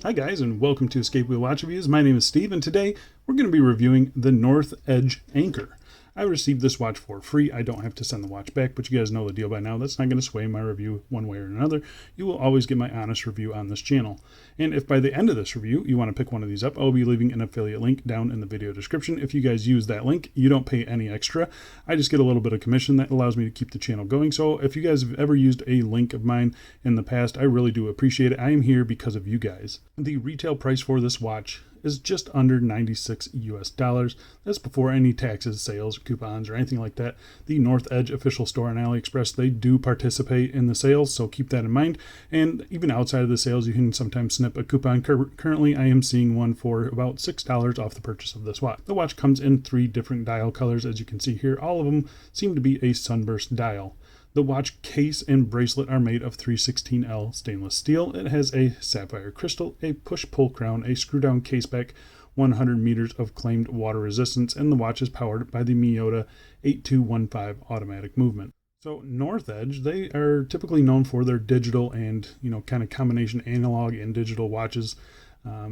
Hi guys, and welcome to Escape Wheel Watch Reviews. My name is Steve, and today we're going to be reviewing the NorthEdge Anchor. I received this watch for free. I don't have to send the watch back, but you guys know the deal by now. That's not going to sway my review one way or another. You will always get my honest review on this channel. And if by the end of this review you want to pick one of these up, I'll be leaving an affiliate link down in the video description. If you guys use that link, you don't pay any extra. I just get a little bit of commission that allows me to keep the channel going. So if you guys have ever used a link of mine in the past, I really do appreciate it. I am here because of you guys. The retail price for this watch is just under 96 US dollars. That's before any taxes, sales, coupons, or anything like that. The NorthEdge official store on AliExpress, they do participate in the sales, so keep that in mind. And even outside of the sales, you can sometimes snip a coupon. Currently, I am seeing one for about $6 off the purchase of this watch. The watch comes in 3 different dial colors, as you can see here. All of them seem to be a sunburst dial. The watch case and bracelet are made of 316L stainless steel. It has a sapphire crystal, a push-pull crown, a screw-down caseback, 100 meters of claimed water resistance, and the watch is powered by the Miyota 8215 automatic movement. So NorthEdge, they are typically known for their digital and, kind of combination analog and digital watches.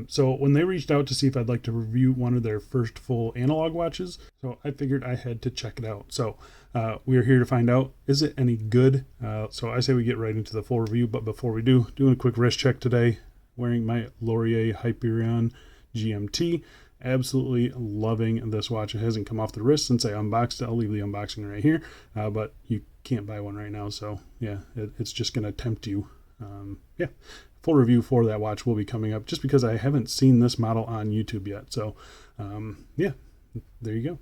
So when they reached out to see if I'd like to review one of their first full analog watches, so I figured I had to check it out. So we are here to find out, is it any good? So I say we get right into the full review, but before we do, doing a quick wrist check today, wearing my Laurier Hyperion GMT. Absolutely loving this watch. It hasn't come off the wrist since I unboxed it. I'll leave the unboxing right here, but you can't buy one right now, so yeah, it's just going to tempt you. Yeah, full review for that watch will be coming up just because I haven't seen this model on YouTube yet. So yeah, there you go.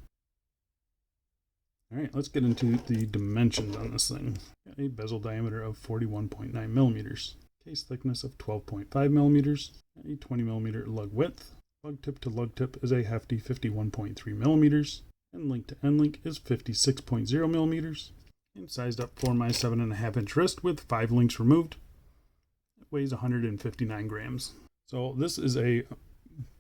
All right, let's get into the dimensions on this thing. Got a bezel diameter of 41.9 millimeters, case thickness of 12.5 millimeters, a 20 millimeter lug width. Lug tip to lug tip is a hefty 51.3 millimeters, and link to end link is 56.0 millimeters, and sized up for my 7.5 inch wrist with 5 links removed. It weighs 159 grams. So this is a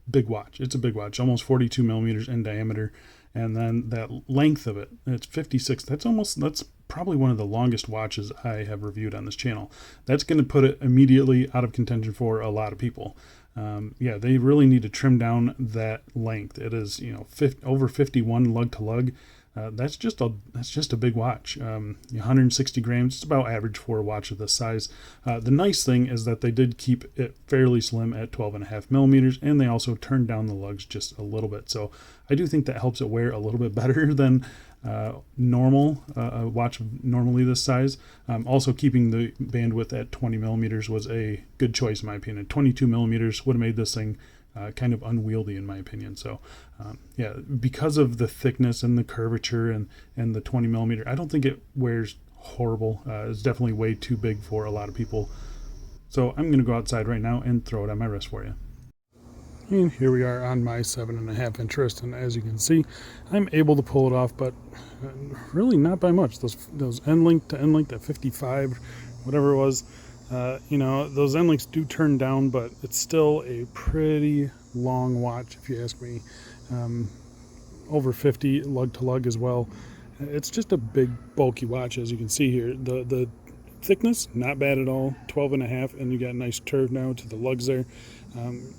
big watch. It's a big watch, almost 42 millimeters in diameter. And then that length of it, it's 56. That's probably one of the longest watches I have reviewed on this channel. That's going to put it immediately out of contention for a lot of people. Yeah, they really need to trim down that length. It is, over 51 lug to lug. That's just a big watch. 160 grams, it's about average for a watch of this size. The nice thing is that they did keep it fairly slim at 12.5 millimeters, and they also turned down the lugs just a little bit. So I do think that helps it wear a little bit better than normal, a watch normally this size. Also keeping the bandwidth at 20 millimeters was a good choice in my opinion. 22 millimeters would have made this thing kind of unwieldy in my opinion. So yeah, because of the thickness and the curvature and the 20 millimeter, I don't think it wears horrible. It's definitely way too big for a lot of people. So I'm going to go outside right now and throw it on my wrist for you. And here we are on my 7.5 inch wrist, and as you can see, I'm able to pull it off, but really not by much. Those end link to end link, that 55, whatever it was, those end links do turn down, but it's still a pretty long watch if you ask me. Over 50 lug to lug as well. It's just a big bulky watch, as you can see here. The thickness, not bad at all, 12.5, and you got a nice curve now to the lugs there.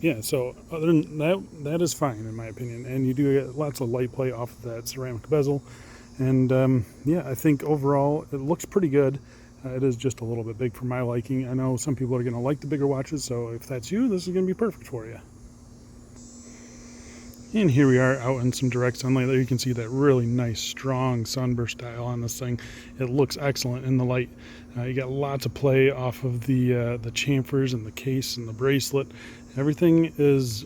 Yeah, so other than that is fine in my opinion, and you do get lots of light play off of that ceramic bezel, and yeah, I think overall it looks pretty good. It is just a little bit big for my liking. I know some people are going to like the bigger watches, so if that's you, this is going to be perfect for you. And here we are out in some direct sunlight. There you can see that really nice strong sunburst dial on this thing. It looks excellent in the light. You got lots of play off of the chamfers and the case and the bracelet. Everything is,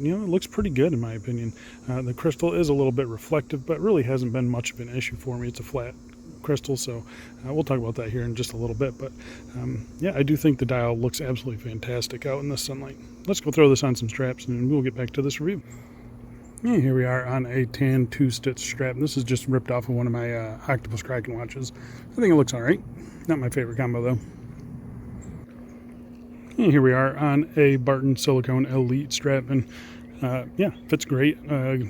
it looks pretty good in my opinion. The crystal is a little bit reflective, but really hasn't been much of an issue for me. It's a flat crystal, so we'll talk about that here in just a little bit. But yeah, I do think the dial looks absolutely fantastic out in the sunlight. Let's go throw this on some straps and we'll get back to this review. And here we are on a tan 2-stitch strap. This is just ripped off of one of my Octopus Kraken watches. I think it looks all right. Not my favorite combo though. And here we are on a Barton Silicone Elite strap, and yeah, fits great.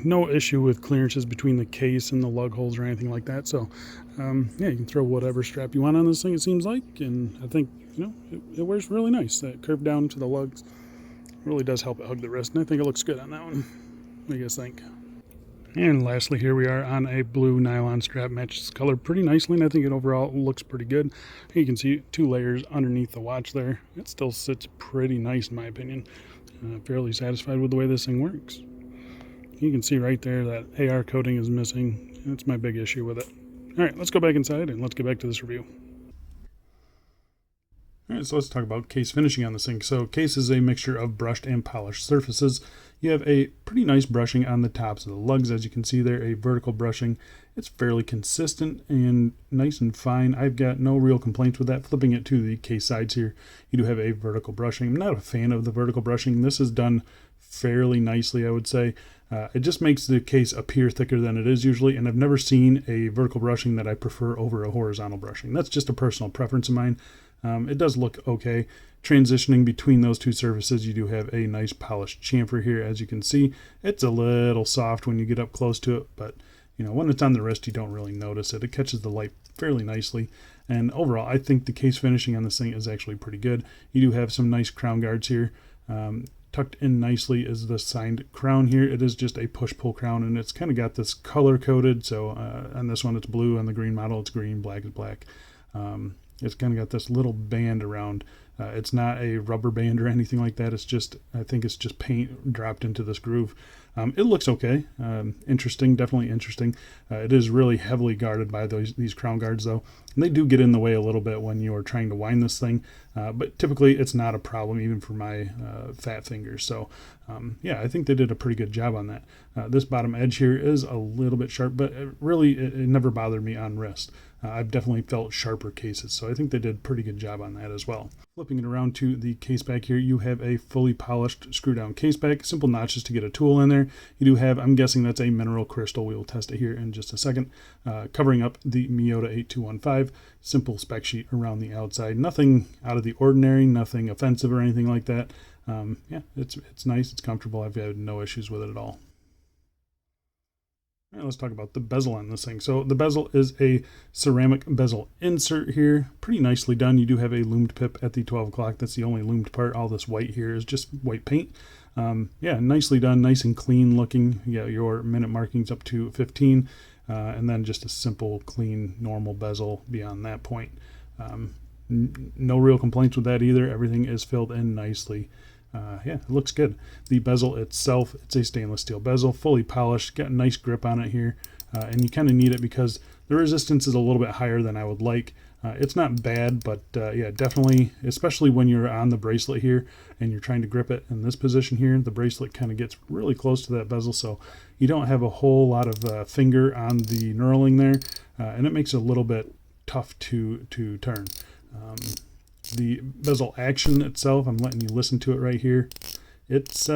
No issue with clearances between the case and the lug holes or anything like that. So yeah, you can throw whatever strap you want on this thing, it seems like, and I think it wears really nice. That curve down to the lugs, Really does help it hug the wrist, and I think it looks good on that one. What do you guys think? And lastly, here we are on a blue nylon strap. Matches the color pretty nicely, and I think it overall looks pretty good. You can see 2 layers underneath the watch there. It still sits pretty nice in my opinion. Fairly satisfied with the way this thing works. You can see right there that AR coating is missing. That's my big issue with it. All right, let's go back inside and let's get back to this review. All right, so let's talk about case finishing on this thing. So case is a mixture of brushed and polished surfaces. You have a pretty nice brushing on the tops of the lugs, as you can see there, a vertical brushing. It's fairly consistent and nice and fine. I've got no real complaints with that. Flipping it to the case sides here, you do have a vertical brushing. I'm not a fan of the vertical brushing. This is done fairly nicely, I would say. It just makes the case appear thicker than it is usually, and I've never seen a vertical brushing that I prefer over a horizontal brushing. That's just a personal preference of mine. It does look okay. Transitioning between those two surfaces, you do have a nice polished chamfer here. As you can see, it's a little soft when you get up close to it, but you know, when it's on the wrist, you don't really notice it. It catches the light fairly nicely. And overall, I think the case finishing on this thing is actually pretty good. You do have some nice crown guards here. Tucked in nicely is the signed crown here. It is just a push-pull crown, and it's kind of got this color-coded. So on this one, it's blue. On the green model, it's green. Black is black. It's kind of got this little band around. It's not a rubber band or anything like that. It's just, I think it's just paint dropped into this groove. It looks okay. Interesting, definitely interesting. It is really heavily guarded by these crown guards though. And they do get in the way a little bit when you're trying to wind this thing. But typically it's not a problem even for my fat fingers. So yeah, I think they did a pretty good job on that. This bottom edge here is a little bit sharp, but it never bothered me on wrist. I've definitely felt sharper cases, so I think they did a pretty good job on that as well. Flipping it around to the case back here, you have a fully polished screw down case back, simple notches to get a tool in there. You do have, I'm guessing that's a mineral crystal. We will test it here in just a second. Covering up the Miyota 8215, simple spec sheet around the outside. Nothing out of the ordinary, nothing offensive or anything like that. Yeah, it's nice, it's comfortable. I've had no issues with it at all. All right, let's talk about the bezel on this thing. So the bezel is a ceramic bezel insert here. Pretty nicely done. You do have a lumed pip at the 12 o'clock. That's the only lumed part. All this white here is just white paint. Yeah, nicely done. Nice and clean looking. Yeah, your minute markings up to 15. And then just a simple, clean, normal bezel beyond that point. No real complaints with that either. Everything is filled in nicely. Yeah, it looks good. The bezel itself, it's a stainless steel bezel, fully polished, got a nice grip on it here, and you kind of need it because the resistance is a little bit higher than I would like. It's not bad, but yeah, definitely, especially when you're on the bracelet here and you're trying to grip it in this position here, the bracelet kind of gets really close to that bezel, so you don't have a whole lot of finger on the knurling there, and it makes it a little bit tough to turn. The bezel action itself, I'm letting you listen to it right here. It's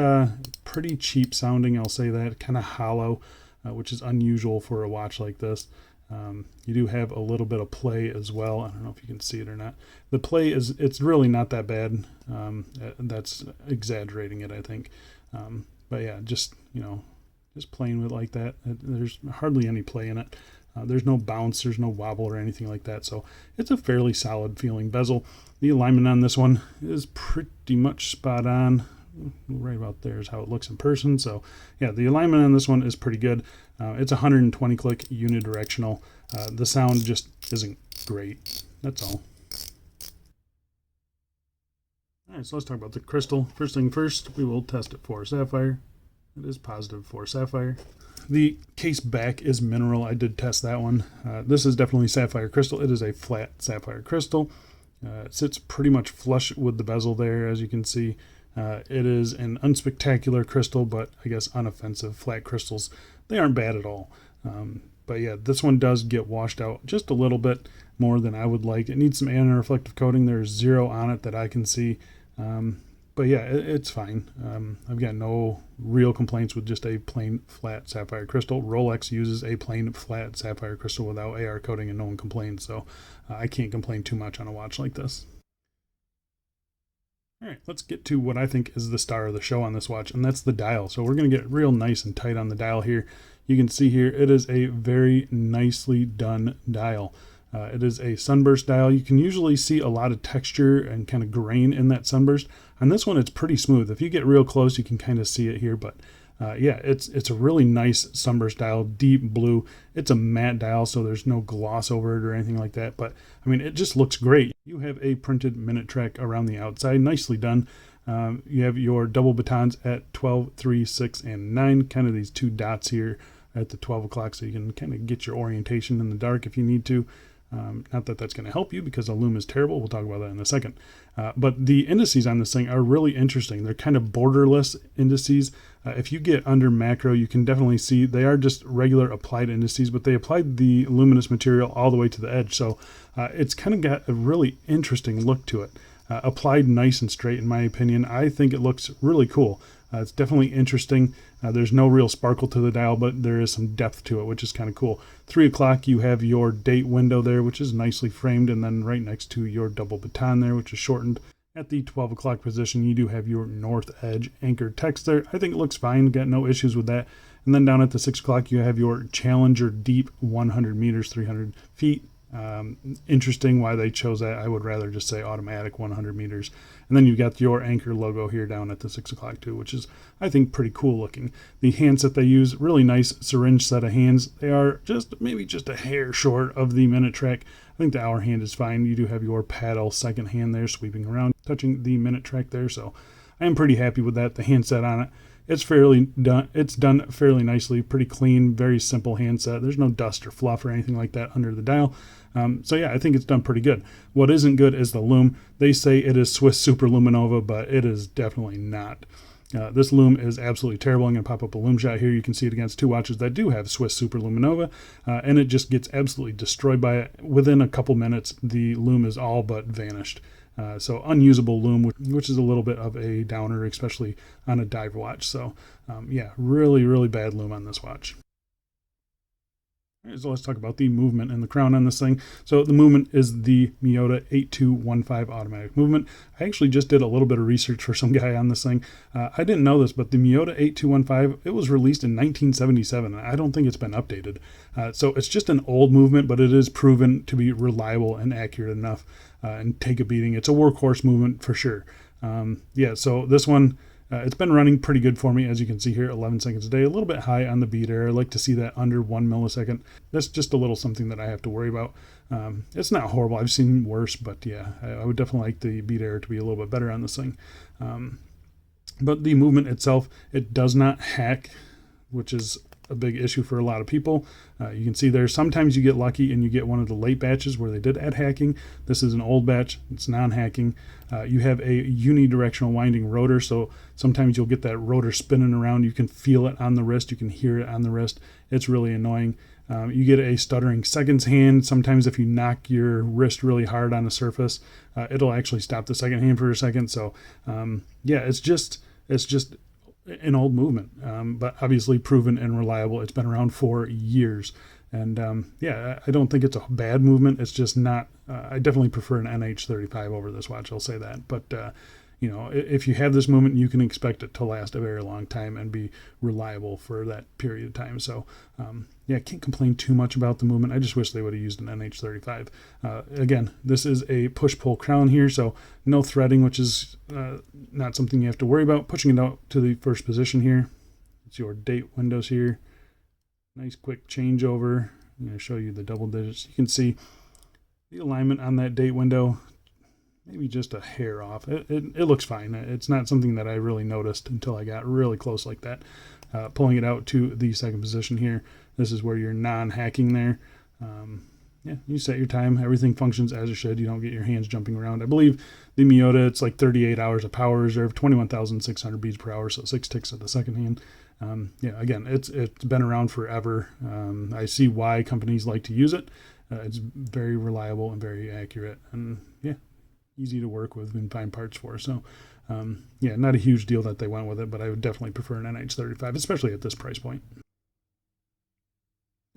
pretty cheap sounding, I'll say that, kind of hollow, which is unusual for a watch like this. You do have a little bit of play as well. I don't know if you can see it or not. The play it's really not that bad. That's exaggerating it, I think. But yeah, just playing with it like that. There's hardly any play in it. There's no bounce, there's no wobble or anything like that. So it's a fairly solid feeling bezel. The alignment on this one is pretty much spot on. Right about there is how it looks in person. So yeah, the alignment on this one is pretty good. It's 120 click unidirectional. The sound just isn't great. That's all. All right, so let's talk about the crystal. First thing first, we will test it for sapphire. It is positive for sapphire. The case back is mineral. I did test that one. This is definitely sapphire crystal. It is a flat sapphire crystal. It sits pretty much flush with the bezel there, as you can see. It is an unspectacular crystal, but I guess unoffensive. Flat crystals, they aren't bad at all. But yeah, this one does get washed out just a little bit more than I would like. It needs some anti-reflective coating. There's 0 on it that I can see. But yeah, it's fine. I've got no real complaints with just a plain flat sapphire crystal. Rolex uses a plain flat sapphire crystal without AR coating and no one complains. So I can't complain too much on a watch like this. All right, let's get to what I think is the star of the show on this watch, and that's the dial. So we're going to get real nice and tight on the dial here. You can see here, it is a very nicely done dial. It is a sunburst dial. You can usually see a lot of texture and kind of grain in that sunburst. On this one, it's pretty smooth. If you get real close, you can kind of see it here, but yeah, it's a really nice sunburst dial, deep blue. It's a matte dial, so there's no gloss over it or anything like that, but I mean, it just looks great. You have a printed minute track around the outside, nicely done. You have your double batons at 12, 3, 6, and 9, kind of these two dots here at the 12 o'clock, so you can kind of get your orientation in the dark if you need to. Not that that's going to help you because the Lume is terrible. We'll talk about that in a second. But the indices on this thing are really interesting. They're kind of borderless indices. If you get under macro, you can definitely see they are just regular applied indices, but they applied the luminous material all the way to the edge. So it's kind of got a really interesting look to it. Applied nice and straight, in my opinion. I think it looks really cool. It's definitely interesting. There's no real sparkle to the dial, but there is some depth to it, which is kind of cool. 3 o'clock, you have your date window there, which is nicely framed, and then right next to your double baton there, which is shortened. At the 12 o'clock position, you do have your NorthEdge anchor text there. I think it looks fine. Got no issues with that. And then down at the 6 o'clock, you have your Challenger Deep 100 meters, 300 feet. Interesting why they chose that. I would rather just say automatic 100 meters. And then you've got your anchor logo here down at the 6 o'clock too, which is, I think, pretty cool looking. The hands that they use, really nice syringe set of hands. They are maybe just a hair short of the minute track. I think the hour hand is fine. You do have your paddle second hand there sweeping around, touching the minute track there. So I am pretty happy with that. The handset on it, it's done fairly nicely, pretty clean, very simple handset. There's no dust or fluff or anything like that under the dial. So yeah, I think it's done pretty good. What isn't good is the Lume. They say it is Swiss Super Luminova, but it is definitely not. This Lume is absolutely terrible. I'm going to pop up a Lume shot here. You can see it against two watches that do have Swiss Super Luminova, and it just gets absolutely destroyed by it. Within a couple minutes, the Lume is all but vanished. So unusable Lume, which is a little bit of a downer, especially on a dive watch. So yeah, really, really bad Lume on this watch. All right, so let's talk about the movement and the crown on this thing. So the movement is the Miyota 8215 automatic movement. I actually just did a little bit of research for some guy on this thing. I didn't know this, but the Miyota 8215, it was released in 1977, and I don't think it's been updated. So it's just an old movement, but it is proven to be reliable and accurate enough and take a beating. It's a workhorse movement for sure. Yeah, so this one, it's been running pretty good for me, as you can see here, 11 seconds a day, a little bit high on the beat error. I like to see that under 1 millisecond. That's just a little something that I have to worry about. It's not horrible. I've seen worse, but yeah, I would definitely like the beat error to be a little bit better on this thing. But the movement itself, it does not hack, which is a big issue for a lot of people. You can see there, sometimes you get lucky and you get one of the late batches where they did add hacking. This is an old batch, it's non-hacking. You have a unidirectional winding rotor, so sometimes you'll get that rotor spinning around. You can feel it on the wrist, you can hear it on the wrist. It's really annoying. You get a stuttering seconds hand. Sometimes if you knock your wrist really hard on a surface, it'll actually stop the second hand for a second. So yeah, it's just an old movement, but obviously proven and reliable. It's been around for years, and yeah, I don't think it's a bad movement. It's just not. I definitely prefer an NH35 over this watch. I'll say that, but you know, if you have this movement, you can expect it to last a very long time and be reliable for that period of time. So yeah, I can't complain too much about the movement. I just wish they would have used an NH35. Again, this is a push-pull crown here, so no threading, which is not something you have to worry about. Pushing it out to the first position here. It's your date windows here. Nice quick changeover. I'm going to show you the double digits. You can see the alignment on that date window, maybe just a hair off. It looks fine. It's not something that I really noticed until I got really close like that. Pulling it out to the second position here. This is where you're non-hacking there. Yeah, you set your time. Everything functions as it should. You don't get your hands jumping around. I believe the Miyota, it's like 38 hours of power reserve, 21,600 beats per hour, so 6 ticks at the second hand. Yeah, again, it's been around forever. I see why companies like to use it. It's very reliable and very accurate, and yeah, easy to work with and find parts for. So yeah, not a huge deal that they went with it, but I would definitely prefer an NH35, especially at this price point.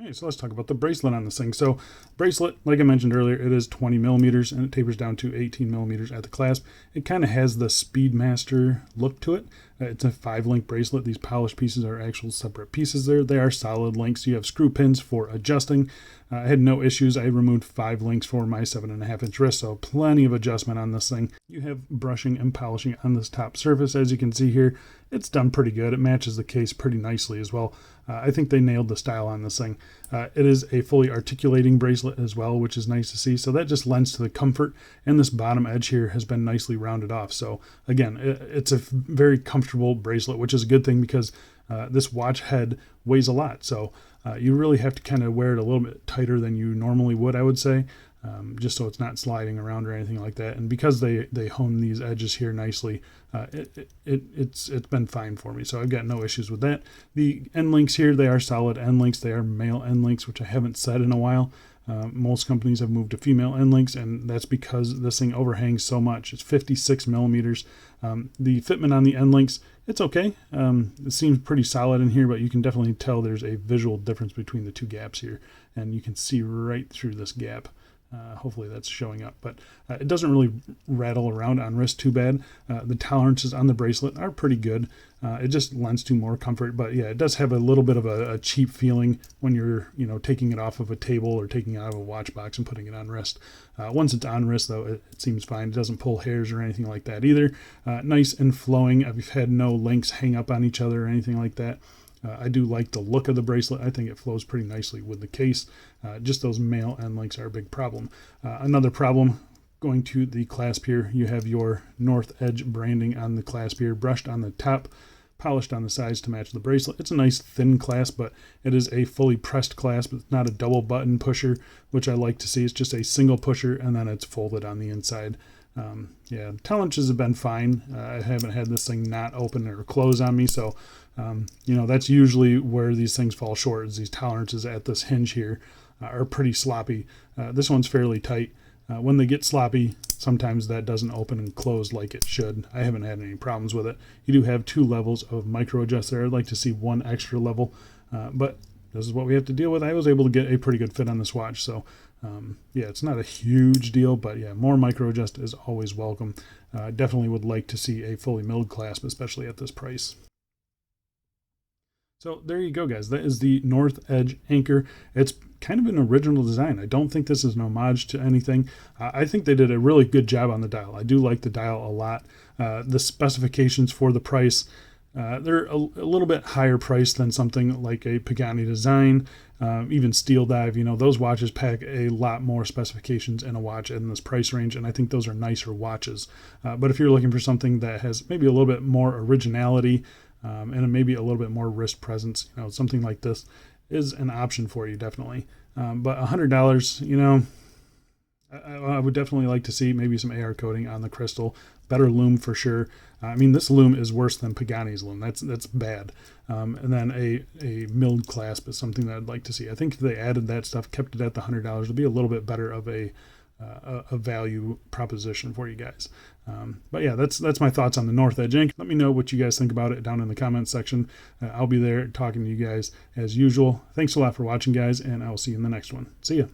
Okay, so let's talk about the bracelet on this thing. So bracelet, like I mentioned earlier, it is 20 millimeters and it tapers down to 18 millimeters at the clasp. It kind of has the Speedmaster look to it. It's a 5-link bracelet. These polished pieces are actual separate pieces there. They are solid links. You have screw pins for adjusting. I had no issues. I removed 5 links for my 7.5-inch wrist, so plenty of adjustment on this thing. You have brushing and polishing on this top surface. As you can see here, it's done pretty good. It matches the case pretty nicely as well. I think they nailed the style on this thing. It is a fully articulating bracelet as well, which is nice to see. So that just lends to the comfort, and this bottom edge here has been nicely rounded off. So again, it's a very comfortable bracelet, which is a good thing because this watch head weighs a lot. So you really have to kind of wear it a little bit tighter than you normally would, I would say. Just so it's not sliding around or anything like that. And because they hone these edges here nicely, it's been fine for me. So I've got no issues with that. The end links here, they are solid end links. They are male end links, which I haven't said in a while. Most companies have moved to female end links, and that's because this thing overhangs so much. It's 56 millimeters. The fitment on the end links, it's okay. It seems pretty solid in here, but you can definitely tell there's a visual difference between the two gaps here, and you can see right through this gap. Hopefully that's showing up, but it doesn't really rattle around on wrist too bad. The tolerances on the bracelet are pretty good. It just lends to more comfort, but yeah, it does have a little bit of a cheap feeling when you're, taking it off of a table or taking it out of a watch box and putting it on wrist. Once it's on wrist though, it seems fine. It doesn't pull hairs or anything like that either. Nice and flowing. I've had no links hang up on each other or anything like that. I do like the look of the bracelet. I think it flows pretty nicely with the case. Just those male end links are a big problem. Another problem, going to the clasp here, you have your NorthEdge branding on the clasp here, brushed on the top, polished on the sides to match the bracelet. It's a nice thin clasp, but it is a fully pressed clasp. It's not a double button pusher, which I like to see. It's just a single pusher, and then it's folded on the inside. Yeah, tolerances have been fine. I haven't had this thing not open or close on me, so that's usually where these things fall short, is these tolerances at this hinge here are pretty sloppy. This one's fairly tight. When they get sloppy, sometimes that doesn't open and close like it should. I haven't had any problems with it. You do have 2 levels of micro adjust there. I'd like to see 1 extra level, but this is what we have to deal with. I was able to get a pretty good fit on this watch, so yeah, it's not a huge deal, but yeah, more micro adjust is always welcome. Definitely would like to see a fully milled clasp, especially at this price. So there you go, guys. That is the NorthEdge Anchor. It's kind of an original design. I don't think this is an homage to anything. I think they did a really good job on the dial. I do like the dial a lot. The specifications for the price, they're a little bit higher priced than something like a Pagani design, even Steel Dive. Those watches pack a lot more specifications in a watch in this price range, and I think those are nicer watches. But if you're looking for something that has maybe a little bit more originality, and maybe a little bit more wrist presence, something like this is an option for you, definitely. But $100, I would definitely like to see maybe some AR coating on the crystal, better lume for sure. I mean, this lume is worse than Pagani's lume. That's bad. And then a milled clasp is something that I'd like to see. I think if they added that stuff, kept it at the $100, it'd be a little bit better of a value proposition for you guys. But yeah, that's my thoughts on the NorthEdge Inc. Let me know what you guys think about it down in the comments section. I'll be there talking to you guys as usual. Thanks a lot for watching, guys, and I will see you in the next one. See ya.